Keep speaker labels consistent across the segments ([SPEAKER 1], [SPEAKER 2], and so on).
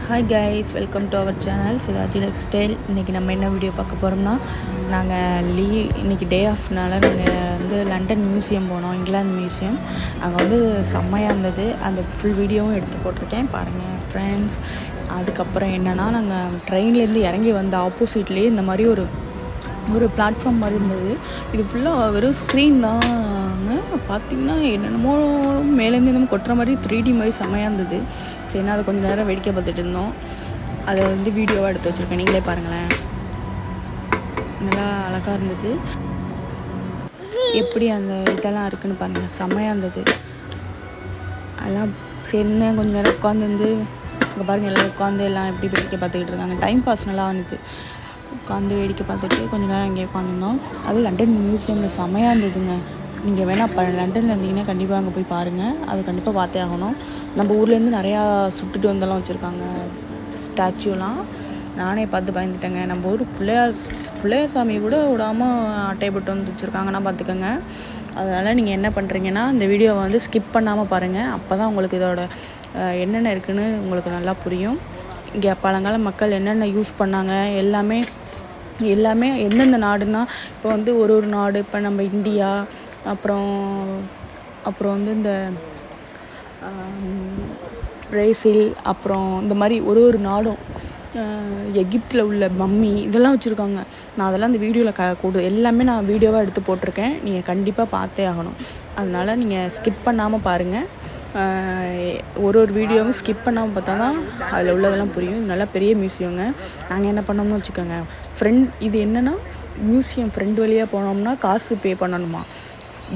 [SPEAKER 1] Hi guys, welcome to our channel Sivaji lifestyle. இன்றைக்கி நம்ம என்ன வீடியோ பார்க்க போகிறோம்னா, நாங்கள் இன்றைக்கி டே ஆஃப்னால நாங்கள் வந்து லண்டன் மியூசியம் போனோம், இங்கிலாந்து மியூசியம். அங்கே வந்து செம்மையாக இருந்தது. அந்த ஃபுல் வீடியோவும் எடுத்து போட்டிருக்கேன், பாருங்கள் ஃப்ரெண்ட்ஸ். அதுக்கப்புறம் என்னென்னா, நாங்கள் ட்ரெயின்லேருந்து இறங்கி வந்த ஆப்போசிட்லேயே இந்த மாதிரி ஒரு பிளாட்ஃபார்ம் மாதிரி இருந்தது. இது ஃபுல்லாக வெறும் ஸ்க்ரீன் தான். பார்த்திங்கன்னா என்னென்னமோ மேலேருந்து என்னமோ கொட்டுற மாதிரி 3D மாதிரி செம்மையாக இருந்தது. சரி, அதை கொஞ்சம் நேரம் வேடிக்கை பார்த்துட்டு இருந்தோம். அதை வந்து வீடியோவாக எடுத்து வச்சுருக்கேன், நீங்களே பாருங்களேன். நல்லா அழகாக இருந்துச்சு. எப்படி அந்த இதெல்லாம் இருக்குதுன்னு பாருங்கள், செம்மையாக இருந்தது. அதெல்லாம் சரின்னு கொஞ்சம் நேரம் உட்காந்துருந்து இங்கே பாருங்கள், எல்லாம் உட்காந்து எல்லாம் எப்படி வேடிக்கை பார்த்துக்கிட்டு இருக்காங்க. டைம் பாஸ் நல்லா இருந்துச்சு. உட்காந்து வேடிக்கை பார்த்துட்டு கொஞ்சம் நேரம் இங்கே உட்காந்துருந்தோம். அதுவும் லண்டன் மியூசியமில் செம்மையாக இருந்ததுங்க. நீங்கள் வேணால் லண்டனில் இருந்தீங்கன்னா கண்டிப்பாக அங்கே போய் பாருங்கள். அது கண்டிப்பாக பார்த்தே ஆகணும். நம்ம ஊர்லேருந்து நிறையா சுட்டுட்டு வந்தெல்லாம் வச்சுருக்காங்க, ஸ்டாச்சுலாம். நானே பார்த்து பயந்துட்டேங்க. நம்ம ஊர் பிள்ளையார் சாமி கூட விடாமல் அட்டைப்பட்டு வந்து வச்சுருக்காங்கன்னா பார்த்துக்கோங்க. அதனால் நீங்கள் என்ன பண்ணுறீங்கன்னா, இந்த வீடியோவை வந்து ஸ்கிப் பண்ணாமல் பாருங்கள். அப்போ தான் உங்களுக்கு இதோட என்னென்ன இருக்குதுன்னு உங்களுக்கு நல்லா புரியும். இங்கே பழங்கால மக்கள் என்னென்ன யூஸ் பண்ணாங்க எல்லாமே எந்தெந்த நாடுனா, இப்போ வந்து ஒரு நாடு, இப்போ நம்ம இந்தியா, அப்புறம் வந்து இந்த பிரேசில், அப்புறம் இந்த மாதிரி ஒரு நாடும், எகிப்தில் உள்ள மம்மி இதெல்லாம் வச்சுருக்காங்க. நான் அதெல்லாம் இந்த வீடியோவில் எல்லாமே நான் வீடியோவாக எடுத்து போட்டிருக்கேன். நீங்கள் கண்டிப்பாக பார்த்தே ஆகணும். அதனால் நீங்கள் ஸ்கிப் பண்ணாமல் பாருங்கள். ஒரு வீடியோவும் ஸ்கிப் பண்ணாமல் பார்த்தா தான் அதில் உள்ளதெல்லாம் புரியும். இது நல்லா பெரிய மியூசியங்க. நாங்கள் என்ன பண்ணோம்னு வச்சுக்கோங்க, இது என்னென்னா, மியூசியம் ஃப்ரெண்ட் வழியாக போனோம்னா காசு பே பண்ணணுமா,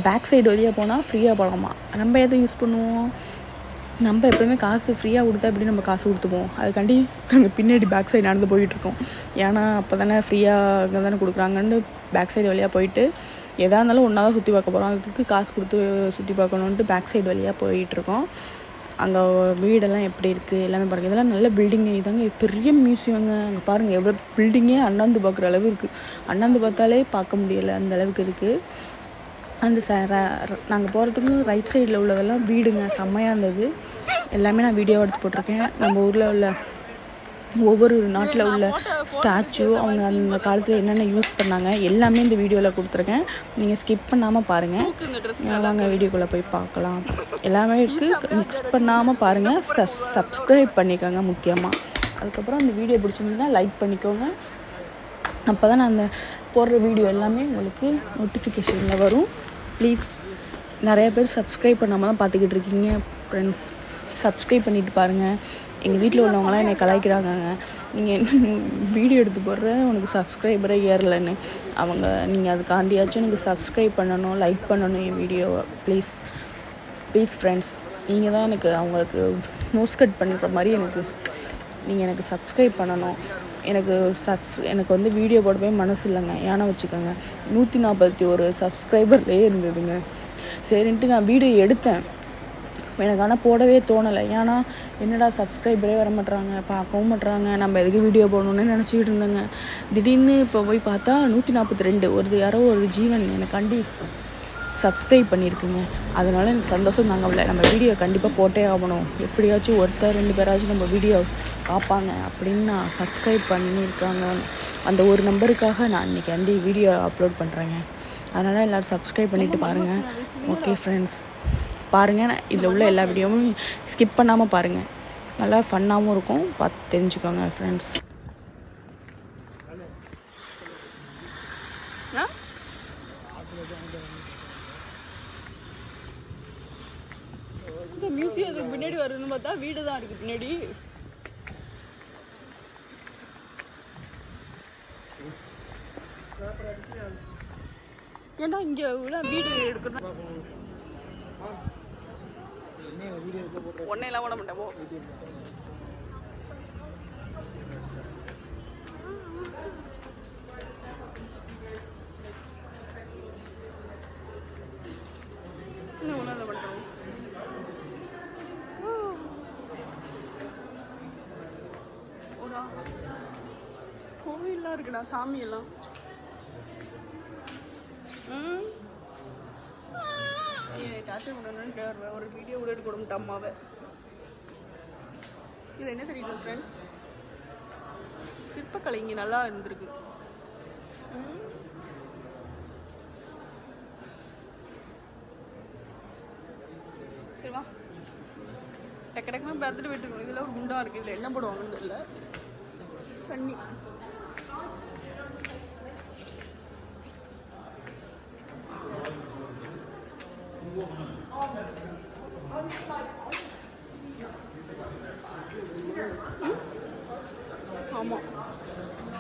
[SPEAKER 1] பேக் சைடு வழியாக போனால் ஃப்ரீயாக போகலாமா. நம்ம எதை யூஸ் பண்ணுவோம்? நம்ம எப்போயுமே காசு ஃப்ரீயாக கொடுத்தா எப்படி நம்ம காசு கொடுத்துப்போம். அதுக்காண்டி நாங்கள் பின்னாடி பேக் சைடு நடந்து போயிட்டுருக்கோம். ஏன்னா அப்போ தானே ஃப்ரீயாக அங்கே தானே கொடுக்குறாங்கன்னு பேக் சைடு வழியாக போயிட்டு எதாக இருந்தாலும் ஒன்றா தான் சுற்றி பார்க்க போகிறோம். அதுக்கு காசு கொடுத்து சுற்றி பார்க்கணுன்ட்டு பேக் சைடு வழியாக போயிட்டுருக்கோம். அங்கே வீடெல்லாம் எப்படி இருக்குது எல்லாமே பாருங்கள். இதெல்லாம் நல்ல பில்டிங்கு. இதாங்க பெரிய மியூசியங்க. அங்கே பாருங்கள், எவ்வளோ பில்டிங்கே அண்ணாந்து பார்க்குற அளவு இருக்குது. அண்ணாந்து பார்த்தாலே பார்க்க முடியலை, அந்த அளவுக்கு இருக்குது. அந்த நாங்கள் போகிறதுக்கு ரைட் சைடில் உள்ளதெல்லாம் வீடுங்க, செம்மையாக இருந்தது. எல்லாமே நான் வீடியோ எடுத்து போட்டிருக்கேன். நம்ம ஊரில் உள்ள ஒவ்வொரு நாட்டில் உள்ள ஸ்டாச்சு, அவங்க அந்த காலத்தில் என்னென்ன யூஸ் பண்ணாங்க எல்லாமே இந்த வீடியோவில் கொடுத்துருக்கேன். நீங்கள் ஸ்கிப் பண்ணாமல் பாருங்கள். வாங்க வீடியோக்குள்ளே போய் பார்க்கலாம். எல்லாமே இருக்குது, மிக்ஸ் பண்ணாமல் பாருங்கள். சப்ஸ்கிரைப் பண்ணிக்கோங்க முக்கியமாக. அதுக்கப்புறம் அந்த வீடியோ பிடிச்சிருந்தீங்கன்னா லைக் பண்ணிக்கோங்க. அப்போ தான் நான் அந்த போடுற வீடியோ எல்லாமே உங்களுக்கு நோட்டிஃபிகேஷனில் வரும். ப்ளீஸ், நிறையா பேர் சப்ஸ்கிரைப் பண்ணாமல் தான் பார்த்துக்கிட்டு இருக்கீங்க ஃப்ரெண்ட்ஸ். சப்ஸ்கிரைப் பண்ணிவிட்டு பாருங்கள். எங்கள் வீட்டில் உள்ளவங்களாம் என்னை கலாய்க்கிறாங்க, நீங்கள் வீடியோ எடுத்து போடுற உனக்கு சப்ஸ்கிரைபரே ஏறலைன்னு. நீங்கள் அதுக்காண்டியாச்சும் எனக்கு சப்ஸ்கிரைப் பண்ணணும், லைக் பண்ணணும் என் வீடியோவை. ப்ளீஸ் ஃப்ரெண்ட்ஸ், நீங்கள் தான் எனக்கு அவங்களுக்கு நோஸ் கட் பண்ணுற மாதிரி நீங்கள் எனக்கு சப்ஸ்கிரைப் பண்ணணும். எனக்கு வந்து வீடியோ போடவே மனசு இல்லைங்க. ஏன்னா வச்சுக்கோங்க, 141 சப்ஸ்கிரைபர்லேயே இருந்ததுங்க. சரின்ட்டு நான் வீடியோ எடுத்தேன், எனக்கு ஆனால் போடவே தோணலை. ஏன்னா என்னடா சப்ஸ்கிரைபரே வர மாட்றாங்க, பார்க்கவும் மாட்றாங்க, நம்ம எதுக்கு வீடியோ போடணுன்னு நினச்சிக்கிட்டு இருந்தேங்க. திடீர்னு இப்போ போய் பார்த்தா 142 யாரோ ஒரு ஜீவன் எனக்காண்டி சப்ஸ்கிரைப் பண்ணியிருக்குங்க. அதனால் எனக்கு சந்தோஷம் தாங்கவில்லை. நம்ம வீடியோ கண்டிப்பாக போட்டே ஆகணும், எப்படியாச்சும் 1-2 பேராச்சும் நம்ம வீடியோ பார்ப்பாங்க அப்படின்னு நான் சப்ஸ்கிரைப் பண்ணியிருக்காங்க. அந்த ஒரு நம்பருக்காக நான் இன்றைக்கி வீடியோ அப்லோட் பண்ணுறேங்க. அதனால் எல்லோரும் சப்ஸ்கிரைப் பண்ணிவிட்டு பாருங்கள். ஓகே ஃப்ரெண்ட்ஸ், பாருங்கள். இதில் உள்ள எல்லா வீடியோவும் ஸ்கிப் பண்ணாமல் பாருங்கள். நல்லா ஃபன்னாகவும் இருக்கும், பார்த்து தெரிஞ்சுக்கோங்க ஃப்ரெண்ட்ஸ். இந்த மியூசியத்துக்கு பின்னாடி வருதுன்னு பார்த்தா வீடு தான் இருக்குது பின்னாடி. ஏன்னா இங்கே வீடு எடுக்கணும். ஒன்னையெல்லாம் விட மாட்டேன். கோவில்லாம் இருக்குடா, சாமியெல்லாம். டார்ச்சர் பண்ணணும்னு ஒரு வீடியோ கூட எடுக்க விட மாட்டேன் அம்மாவை. இதில் என்ன தெரியுது ஃப்ரெண்ட்ஸ், சிற்பக்கலை இங்கே நல்லா இருந்திருக்கு. சரிவா, டக்கு டக்குன்னு பார்த்துட்டு போயிட்டுருக்கோம். இதில் ஒரு குண்டா இருக்குது, இதில் என்ன போடுவாங்கன்னு தெரியல. தண்ணி ஆமாம்,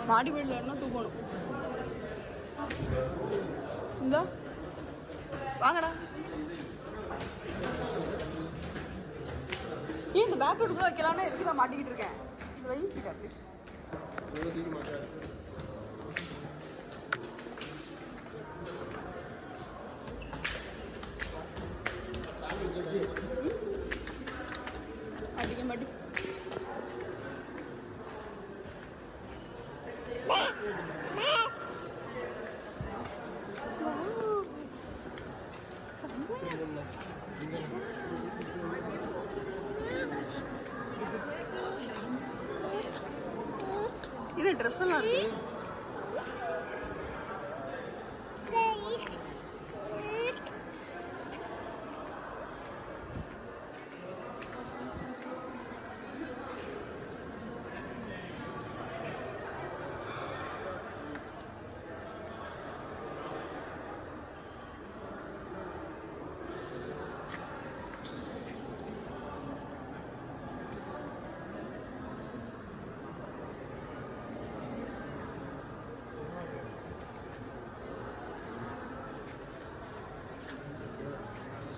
[SPEAKER 1] மாடி வீட்டில் என்ன தூக்கணும். இந்த வாங்கடா, ஏன் இந்த பேக் இதுக்குள்ள வைக்கலான்னா எதுக்கு நான் மாட்டிக்கிட்டு இருக்கேன். இது வைக்கிட்ட ப்ளீஸ். அடிக்க மாட்டி இது ட்ரெஸ் எல்லாம் இருக்கு.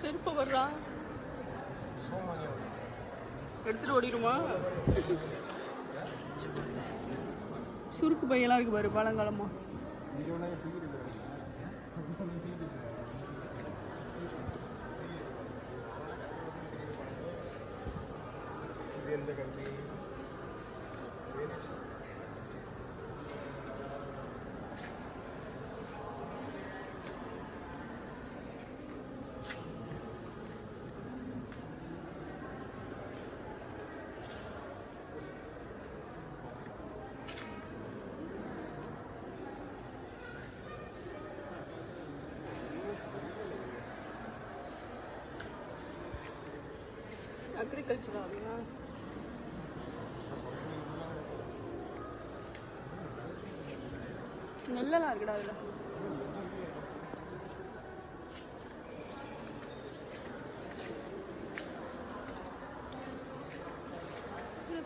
[SPEAKER 1] செருப்ப வர்றா, எடுத்துட்டு ஓடிடுமா. சுருக்கு பையெல்லாம் இருக்கு பாரு, பழங்காலமா. அக்ரிகல்ச்சரா அப்படின்னா நெல்லெல்லாம் இருக்குடா அதில்.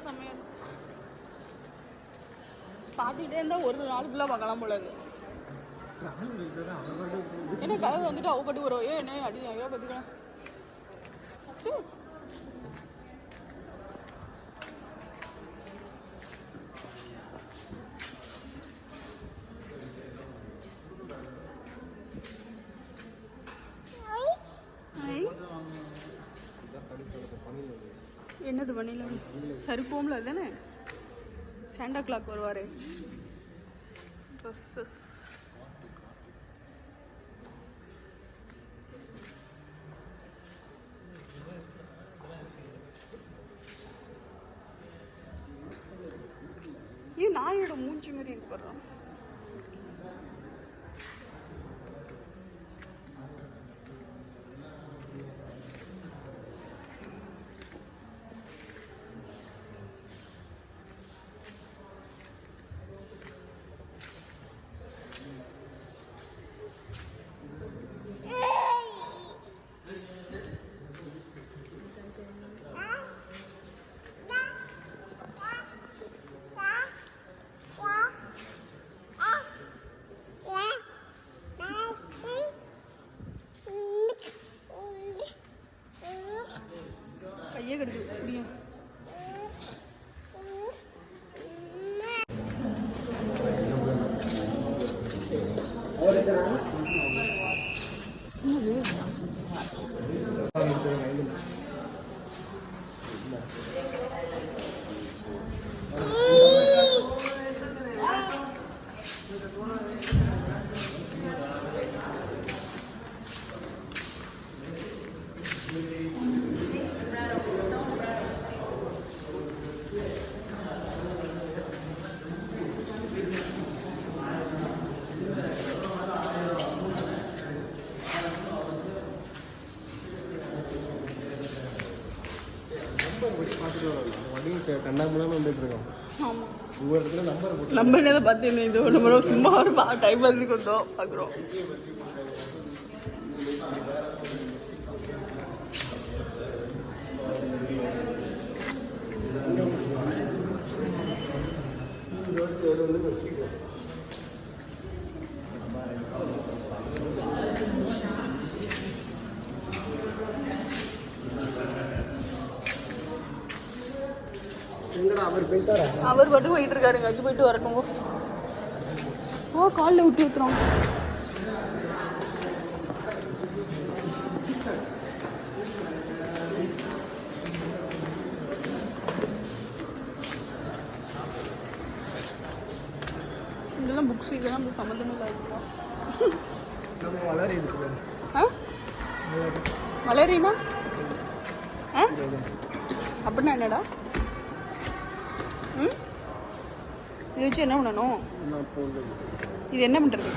[SPEAKER 1] சமையல் பார்த்துக்கிட்டே இருந்தால் ஒரு நாள் ஃபுல்லாக பார்க்கலாம் போலது. என்ன கதவு வந்துட்டு அவ பட்டு வரும். என்ன அடி ஐயோ பார்த்துக்கலாம். என்னது பண்ணில சரிப்போம்ல தானே சாண்டா கிளாக் வருவார். ட்ரெஸ்ஸஸ் ஏன் நாயோட மூஞ்சி மாதிரி இருக்கு போடுறோம்.
[SPEAKER 2] கண்ணாமூலமாக வந்துட்டு இருக்கோம்.
[SPEAKER 1] ஆமாம்,
[SPEAKER 2] ஒவ்வொரு இடத்துல நம்பர்
[SPEAKER 1] நம்ம என்னதை பார்த்து என்ன இது நம்ம சும்மா ஒரு டைம் பார்த்துக்கு வந்தோம் பார்க்குறோம். அவர் பாட்டு போயிட்டு இருக்காருங்க. அது போயிட்டு வரட்டும். ஓ, காலில் விட்டு ஊத்துறோம். இதெல்லாம் புக்ஸ், இதெல்லாம் சம்மந்தமே இல்லாத. வளரினா அப்படின்னா என்னடா? ம், இது வச்சு என்ன பண்ணணும்? இது என்ன பண்ணுறது?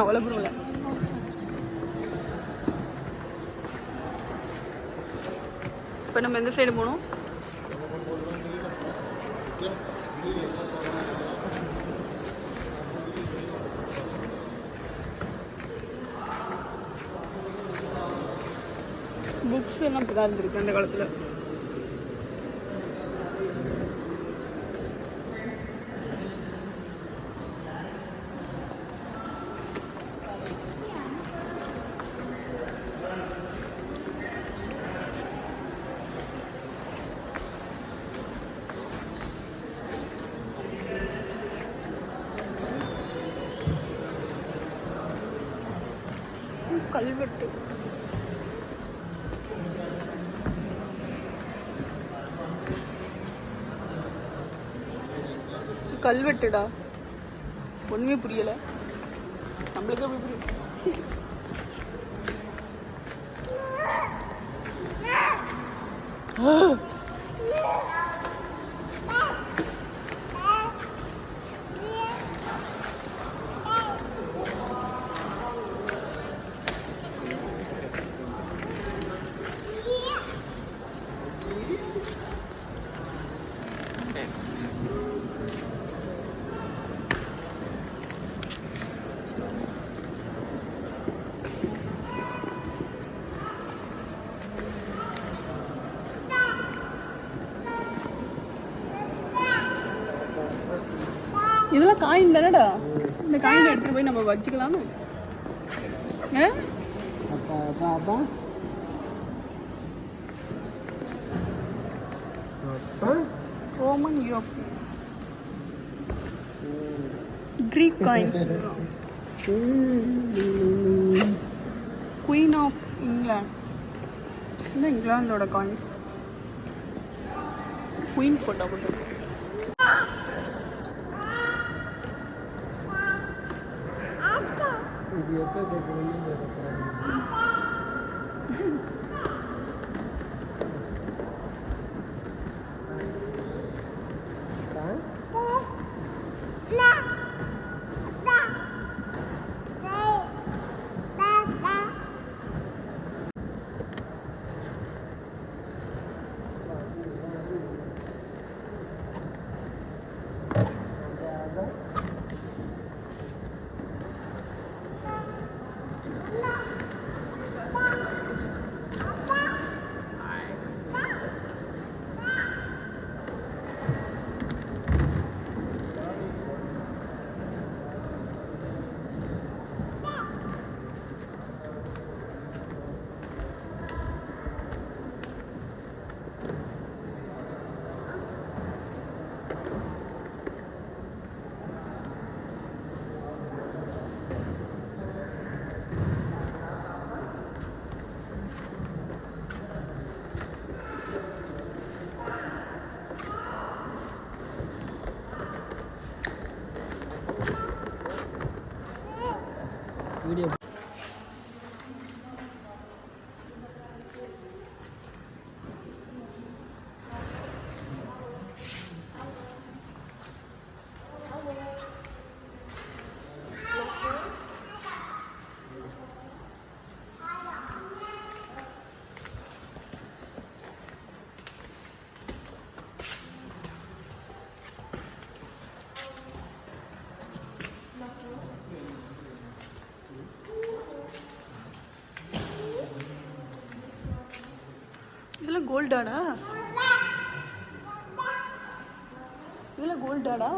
[SPEAKER 1] அவ்வளோ பரவாயில்ல. இப்போ நம்ம எந்த சைடு போகணும்? புக்ஸ் எல்லாம் இப்படி தான் இருந்திருக்கு அந்த காலத்தில். கல்வெட்டு. கல்வெட்டுடா, ஒன்றுமே புரியலை. நம்மளுக்கு எப்படி புரியும்? இதெல்லாம் காயின் தானடா. இந்த காயின் எடுத்துட்டு போய் நம்ம வச்சுக்கலாமா? Roman Europe Greek coins. Queen of England. இந்த இங்கிலாந்தோட காயின்ஸ். குயின் ஃபோட்டோ போட்டு. இது எப்போ இதெல்லாம் கோல்டாடா? இதெல்லாம் கோல்டாடா?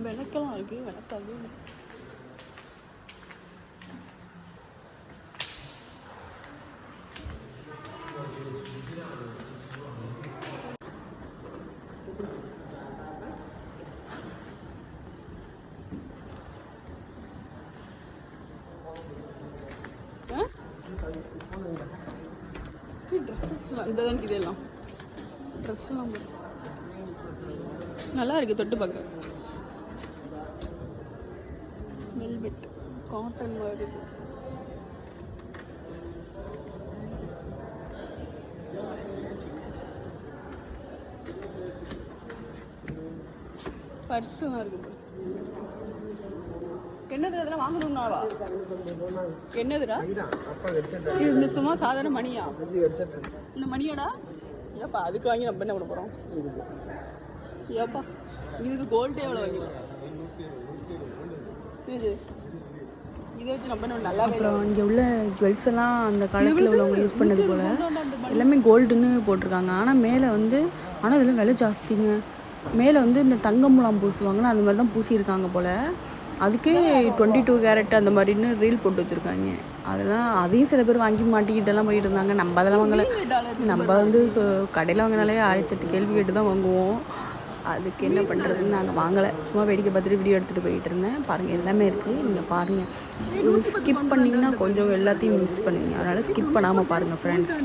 [SPEAKER 1] விளக்கெல்லாம் இருக்கு, விளக்காது. ட்ரெஸ்ஸஸ்லாம் இந்த தான் இதெல்லாம் ட்ரெஸ்லாம் நல்லா இருக்குது தொட்டு பார்க்க. வெல்வெட் காட்டன் மாதிரி இருக்கு. பர்ஸுலாம் இருக்குது. என்னது அதெல்லாம் வாங்கணும்னாவா? என்னதுடா இது? இந்த சும்மா சாதாரண மணியா? இந்த மணியாடா? ஏப்பா அதுக்கு வாங்கி நம்ம என்ன பண்ண போகிறோம்? ஏப்பா இதுக்கு கோல்டே எவ்வளோ வாங்கிடும்? இது இதை வச்சு நம்ம என்ன நல்லா. அப்புறம் இங்கே உள்ள ஜுவல்ஸ் எல்லாம் அந்த காலத்தில் உள்ளவங்க யூஸ் பண்ணது போல் எல்லாமே கோல்டுன்னு போட்டிருக்காங்க. ஆனால் மேலே வந்து இதெல்லாம் விலை ஜாஸ்திங்க. மேலே வந்து இந்த தங்க முலாம் பூசுவாங்கன்னா அந்த மாதிரி தான் பூசியிருக்காங்க போல். அதுக்கே 22 கேரட் அந்த மாதிரின்னு ரீல் போட்டு வச்சுருக்காங்க. அதையும் சில பேர் வாங்கி மாட்டிக்கிட்டெல்லாம் போயிட்டு இருந்தாங்க. நம்ம அதெல்லாம் வாங்கலை. நம்ம வந்து கடையில் வாங்கினாலே 1008 கேள்வி கேட்டு தான் வாங்குவோம். அதுக்கு என்ன பண்ணுறதுன்னு நாங்கள் வாங்கலை. சும்மா வேடிக்கை பார்த்துட்டு வீடியோ எடுத்துகிட்டு போயிட்டு இருந்தேன். பாருங்கள் எல்லாமே இருக்குது, நீங்கள் பாருங்கள். ஸ்கிப் பண்ணிங்கன்னா கொஞ்சம் எல்லாத்தையும் மிஸ் பண்ணுவீங்க. அதனால் ஸ்கிப் பண்ணாமல் பாருங்கள் ஃப்ரெண்ட்ஸ்.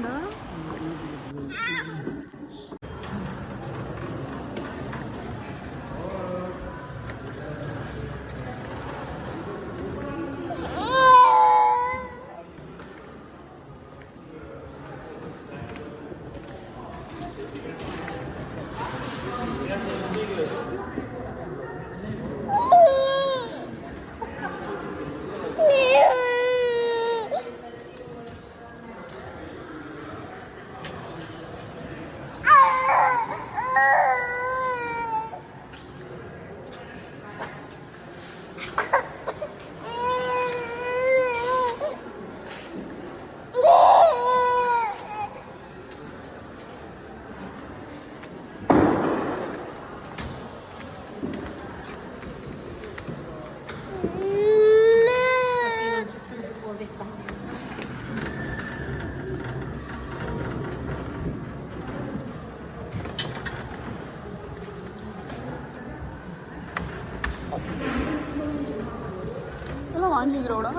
[SPEAKER 1] எல்லாம் வாங்கிக்கிறோடா,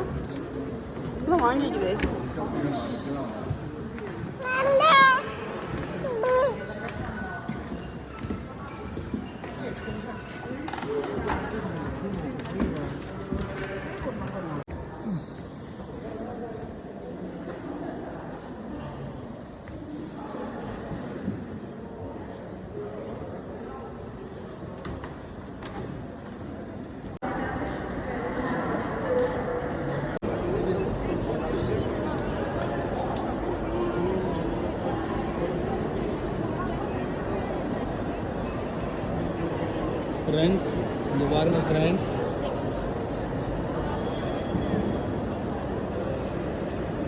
[SPEAKER 1] எல்லாம் வாங்கிக்குதே.
[SPEAKER 2] ஃப்ரெண்ட்ஸ் இங்கே பாருங்கள் ஃப்ரெண்ட்ஸ்,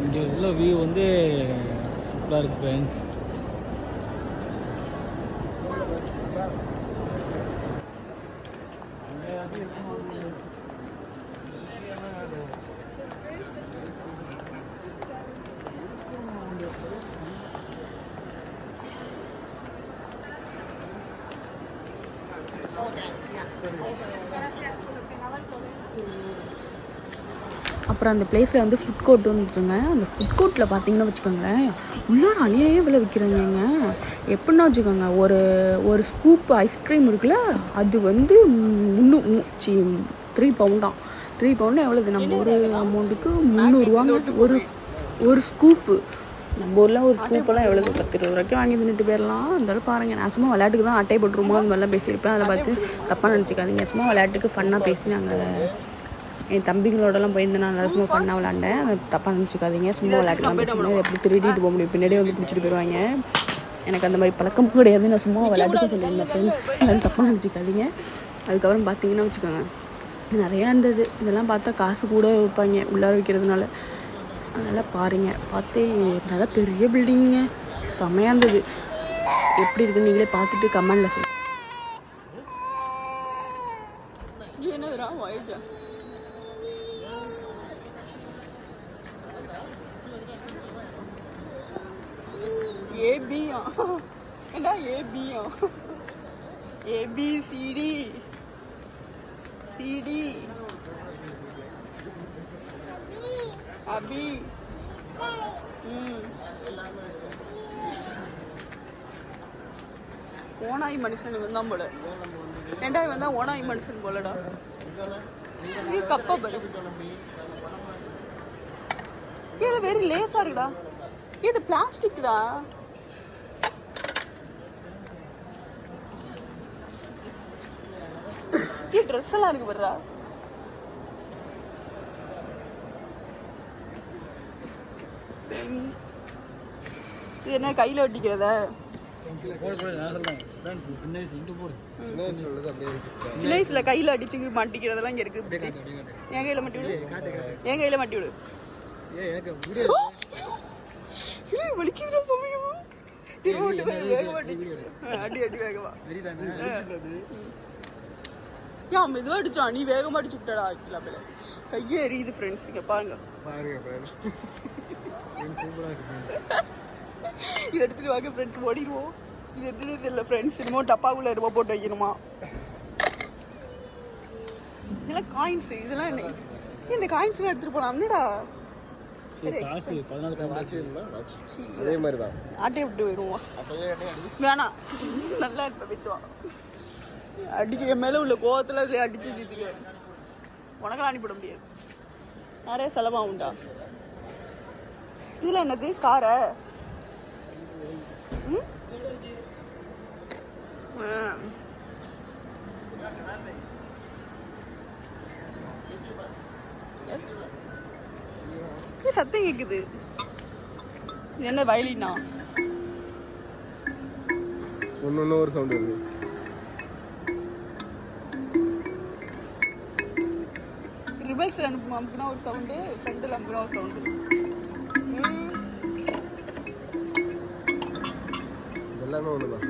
[SPEAKER 2] இங்கே உள்ள வியூ வந்து சூப்பராக இருக்குது ஃப்ரெண்ட்ஸ்.
[SPEAKER 1] அப்புறம் அந்த பிளேஸில் வந்து ஃபுட் கோர்ட் வந்துட்டுங்க. அந்த ஃபுட் கோர்ட்டில் பார்த்தீங்கன்னா வச்சுக்கோங்களேன், உள்ளார அநியாயம் விலை விற்கிறாங்கங்க. எப்படின்னா வச்சுக்கோங்க, ஒரு ஸ்கூப் ஐஸ்கிரீம் இருக்குல்ல, அது வந்து 3 பவுண்டாம். 3 பவுண்டு எவ்வளோது நம்ம ஒரு அமௌண்ட்டுக்கு 300 ஒரு ஸ்கூப்பு. நம்ம ஊரில் ஒரு ஸ்கூப்பெல்லாம் எவ்வளோ 10-20 ரூபாய்க்கு வாங்கி தின்னுட்டு போயிடலாம். இருந்தாலும் பாருங்கள், நான் சும்மா விளையாட்டுக்கு தான் அட்டை போட்டுருமோ அந்த மாதிரிலாம் பேசியிருப்பேன். அதில் பார்த்து தப்பாக நினச்சிக்காதீங்க. சும்மா விளையாட்டுக்கு ஃபன்னாக பேசி நாங்கள் என் தம்பிங்களோடலாம் போயிருந்தேன். நான் சும்மா ஃபன்னாக விளாண்டேன். அதை தப்பாக நினச்சிக்காதீங்க. சும்மா விளையாட்டு தான் பேசுகிறேன். எப்படி திருடிட்டு போக முடியும், பின்னாடியே வந்து பிடிச்சிட்டு போயிடுவாங்க. எனக்கு அந்த மாதிரி பழக்கம் கிடையாது. நான் சும்மா விளையாட்டுக்கு சொல்லியிருந்தேன் ஃப்ரெண்ட்ஸ், அதெல்லாம் தப்பாக நினச்சிக்காதீங்க. அதுக்கப்புறம் பார்த்தீங்கன்னா வச்சுக்கோங்க, நிறையா இருந்தது. இதெல்லாம் பார்த்தா காசு கூட வைப்பாங்க உள்ளார வைக்கிறதுனால. அதெல்லாம் பார்த்து நல்லா பெரிய பில்டிங்க, செம்மையாக இருந்தது. எப்படி இருக்குன்னு நீங்களே பார்த்துட்டு கமெண்டில் சொல்லுங்கள். என்னதுடா வாய்ஜா ஏபியா என்ன ஏபியா ஏபிசிடி சிடி அபி ஓனாய் மனுஷன் வந்தான் போல. ரெண்டாய் வந்தா ஓனாய் மனுஷன் போலடா. கப்பா பரு ஏல வேற லேசா இருக்குடா. இது பிளாஸ்டிக்டா. ட்ரெஸ் எல்லாம் இருக்கு பாருடா. இது என்ன கையில் ஒட்டிக்கிறத? சின்ன வயசுல கையில் அடிச்சு மாட்டிக்கிறதெல்லாம் இங்கே இருக்கு. என் கையில் மாட்டி விடு, என் கையில் மாட்டி விடு. வலிக்குதுடா சமயம். அடி அடி வேகமா ஏன் மெதுவாக அடிச்சா, நீ வேகமாக அடிச்சு விட்டாடா. ஆக்கல கையே எரியுது ஃப்ரெண்ட்ஸ். இங்கே பாருங்க, இதை எடுத்துட்டு வாங்க ஃப்ரெண்ட்ஸ், ஓடிடுவோம். இது எடுத்துட்டு தெரியல ஃப்ரெண்ட்ஸ், இன்னமும் டப்பாக்குள்ள ரூபா போட்டு வைக்கணுமா? இதெல்லாம் காயின்ஸ். இதெல்லாம் என்ன, இந்த காயின்ஸ்லாம் எடுத்துட்டு போலாம் என்னடா? அதே மாதிரி தான் ஆட்டையை விட்டு போயிடுவோம். வேணாம், நல்லா இருப்ப வித்துவான். அடிக்க என் மேலே உள்ள கோவத்தில் அதில் அடிச்சு தீத்துக்க. உனக்கெல்லாம் அனுப்பிவிட முடியாது, நிறைய செலவாகும்டா. இதில் என்னது காரை? சத்தம் கேக்குது. என்ன வயலினா?
[SPEAKER 3] ஒன்னு ஒரு சவுண்ட் வருது.
[SPEAKER 1] ரிவர்ஸ் அமுக்குனா ஒரு சவுண்டு, ஃப்ரண்டில் அமுக்குனா ஒரு சவுண்டு.
[SPEAKER 3] எல்லாமே ஒண்ணுதான்.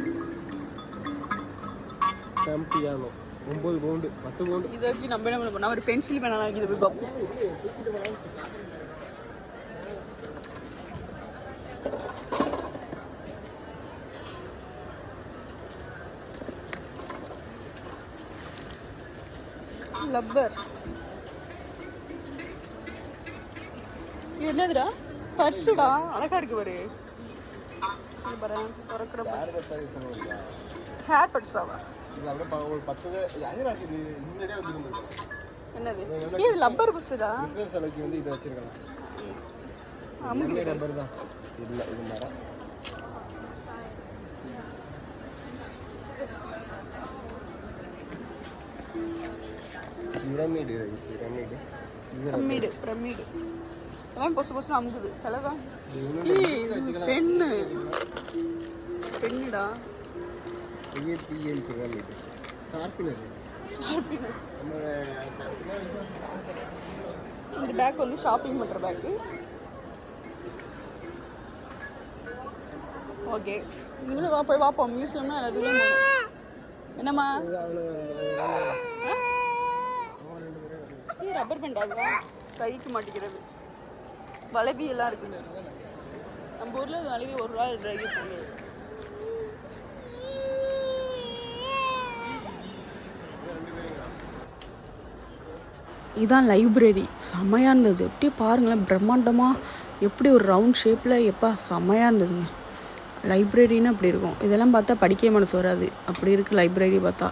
[SPEAKER 3] சாம்பியானோ 9 பவுண்டு 10 பவுண்டு.
[SPEAKER 1] இதை வச்சு நம்ம என்ன பண்ண, ஒரு பென்சில் பேனா இதை போய் பார்ப்போம். லப்பர். இது என்னதுடா? பர்ஸுடா, அழகா இருக்கு பாரு. பாரு திறக்கிற ஹேர் பட்ஸாவா? என்னது? இது லப்பர் பஸ்ஸுடா.
[SPEAKER 3] வந்து இதை வச்சிருக்காங்க. ரப்பர் தான். இல்லை இது மரம். பிரமிடு எல்லாம் பொசு பொசு அமுகுது. செலதான் பெண்ணுடா. இந்த பேக் வந்து ஷாப்பிங் பண்ணுற பேக்கு. ஓகே, நீங்களும் போய் பார்ப்போம். மியூசியம்னா எல்லாத்துலேயும் போகணும். என்னம்மா? ரப்பர் பேண்ட், அதுதான் கைக்கு மாட்டிக்கிறது. வளைவி எல்லாம் இருக்குது. நம்ம ஊரில் அது வளைவி 1 ரூபா 2 ரூபாய்க்கு போகுது.
[SPEAKER 1] இதுதான் லைப்ரரி. செம்மையாக இருந்தது. அப்படியே பாருங்களேன், பிரம்மாண்டமாக எப்படி ஒரு ரவுண்ட் ஷேப்பில் எப்பா செம்மையாக இருந்ததுங்க. லைப்ரரின்னு அப்படி இருக்கும். இதெல்லாம் பார்த்தா படிக்க மனசு வராது, அப்படி இருக்குது லைப்ரரி பார்த்தா.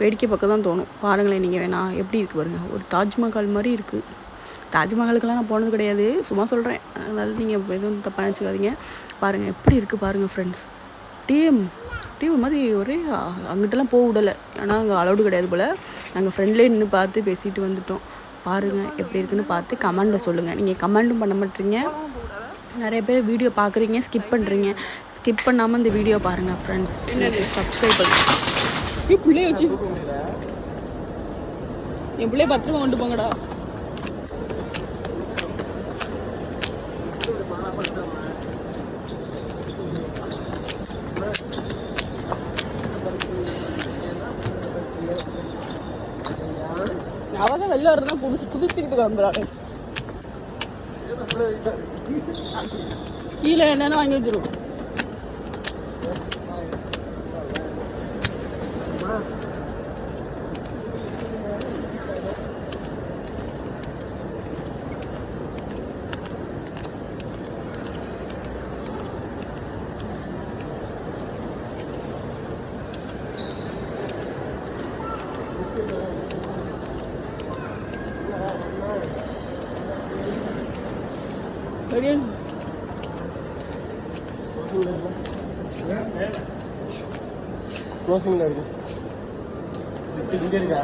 [SPEAKER 1] வேடிக்கை பக்கம் தான் தோணும். பாருங்களேன் நீங்கள் வேணா எப்படி இருக்குது பாருங்கள். ஒரு தாஜ்மஹால் மாதிரி இருக்குது. தாஜ்மஹாலுக்கெல்லாம் நான் போனது கிடையாது, சும்மா சொல்கிறேன். அதனால் நீங்கள் எதுவும் தப்பாக நினச்சிக்காதீங்க. பாருங்கள் எப்படி இருக்குது பாருங்கள் ஃப்ரெண்ட்ஸ். அப்படியே ஒரு மாதிரி ஒரே அங்கிட்டலாம் போக விடலை, ஏன்னா அங்கே அலௌடு கிடையாது போல். நாங்கள் ஃப்ரெண்ட்லேயே நின்று பார்த்து பேசிட்டு வந்துட்டோம். பாருங்கள் எப்படி இருக்குன்னு பார்த்து கமெண்ட்டில் சொல்லுங்கள். நீங்கள் கமெண்ட்டும் பண்ண மாட்டீங்க, நிறைய பேர் வீடியோ பார்க்குறீங்க, ஸ்கிப் பண்ணுறீங்க. ஸ்கிப் பண்ணாமல் இந்த வீடியோ பாருங்கள் ஃப்ரெண்ட்ஸ். சப்ஸ்கிரைப் பண்ணுங்கள். பிள்ளைய வச்சு என் பிள்ளைய பத்திரமா கொண்டு போங்கடா. அவதான் வெளில வரனா குதிச்சுக்கிட்டு கிளம்புறாரு. கீழே என்னன்னு வாங்கி வச்சிருவோம்.
[SPEAKER 4] க்ளோசிங்கில் இருக்கு. லிஃப்ட் இங்கே இருக்கா?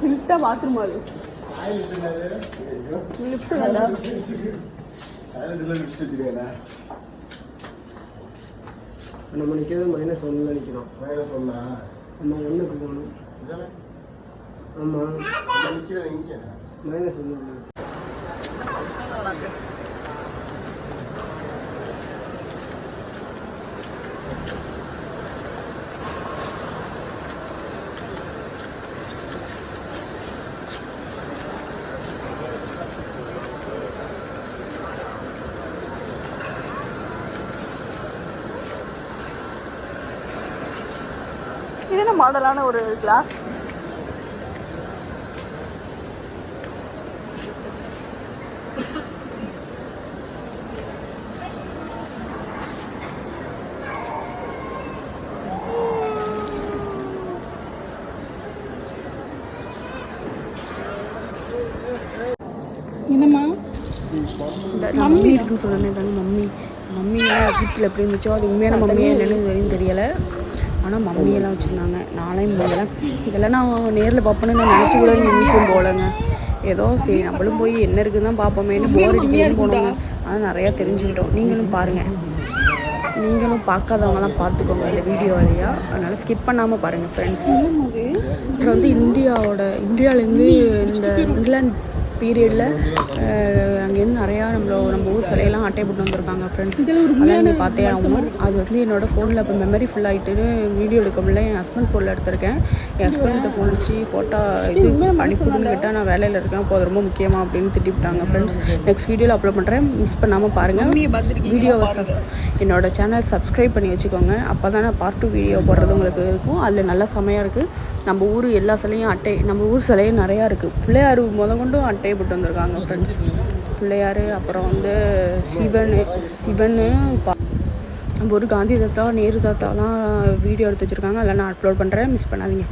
[SPEAKER 3] லிஃப்டா பாத்ரூம் அது லிஃப்ட் வேண்டா.
[SPEAKER 4] நம்ம நிற்கிறது -1 நிற்கிறோம். -1 நம்ம 1க்கு போகணும். ஆமாம் நிற்கிறது இங்கே -1.
[SPEAKER 3] இது என்ன மாடலான ஒரு கிளாஸ். என்னம்மா
[SPEAKER 1] மம்மி இருக்குன்னு சொல்லணும் தாங்க. மம்மியெல்லாம் எகிப்தில் எப்படி இருந்துச்சோ அது உண்மையான மம்மியே என்னன்னு தெரியலை. ஆனால் மம்மியெல்லாம் வச்சுருந்தாங்க. நானும் இதெல்லாம் நான் நேரில் பார்ப்பேன்னு நான் நினச்சி கூட இங்கே மியூசியம் போகலைங்க. ஏதோ சரி நம்மளும் போய் என்ன இருக்குதுன்னு தான் பார்ப்போமேன்னு போர் அடிக்கணும்னு போனோங்க. ஆனால் நிறையா தெரிஞ்சுக்கிட்டோம். நீங்களும் பாருங்கள், நீங்களும் பார்க்காதவங்களாம் பார்த்துக்கோங்க இந்த வீடியோ வழியாக. அதனால் ஸ்கிப் பண்ணாமல் பாருங்கள் ஃப்ரெண்ட்ஸ். அப்புறம் வந்து இந்தியாவிலேருந்து இந்த இங்கிலாந்து பீரியடில் அங்கேருந்து நிறையா நம்ம ஊர் சிலையெல்லாம் அட்டை போட்டு வந்திருக்காங்க ஃப்ரெண்ட்ஸ். அதெல்லாம் நீங்கள் பார்த்தே ஆகணும். அது வந்து என்னோடய ஃபோனில் இப்போ மெமரி ஃபுல் ஆகிட்டுன்னு வீடியோ எடுக்க முடியல. என் ஹஸ்பண்ட் ஃபோனில் எடுத்திருக்கேன். என் ஹஸ்பண்ட்கிட்ட ஃபோன் வச்சு ஃபோட்டோ இது அனுப்பிவிடுன்னு கேட்டால் நான் வேலையில் இருக்கேன், அப்போ அது ரொம்ப முக்கியமாக அப்படின்னு திட்டிவிட்டாங்க ஃப்ரெண்ட்ஸ். நெக்ஸ்ட் வீடியோவில் அப்லோட் பண்ணுறேன், மிஸ் பண்ணாமல் பாருங்கள். வீடியோவை என்னோடய சேனல் சப்ஸ்கிரைப் பண்ணி வச்சுக்கோங்க. அப்போ தான் நான் பார்ட் 2 வீடியோ போடுறது உங்களுக்கு இருக்கும். அதில் நல்லா செமையாக இருக்குது. நம்ம ஊர் எல்லா சிலையும் அட்டை, நம்ம ஊர் சிலையும் நிறையா இருக்குது. பிள்ளையார் கொண்டும் அட்டையை போட்டு வந்திருக்காங்க ஃப்ரெண்ட்ஸ். பிள்ளையார், அப்புறம் வந்து சிவன் நம்ம ஒரு காந்தி தாத்தா, நேரு தாத்தாலாம் வீடியோ எடுத்து வச்சுருக்காங்க. அதெல்லாம் நான் அப்லோட் பண்ணுறேன், மிஸ் பண்ணாதீங்க.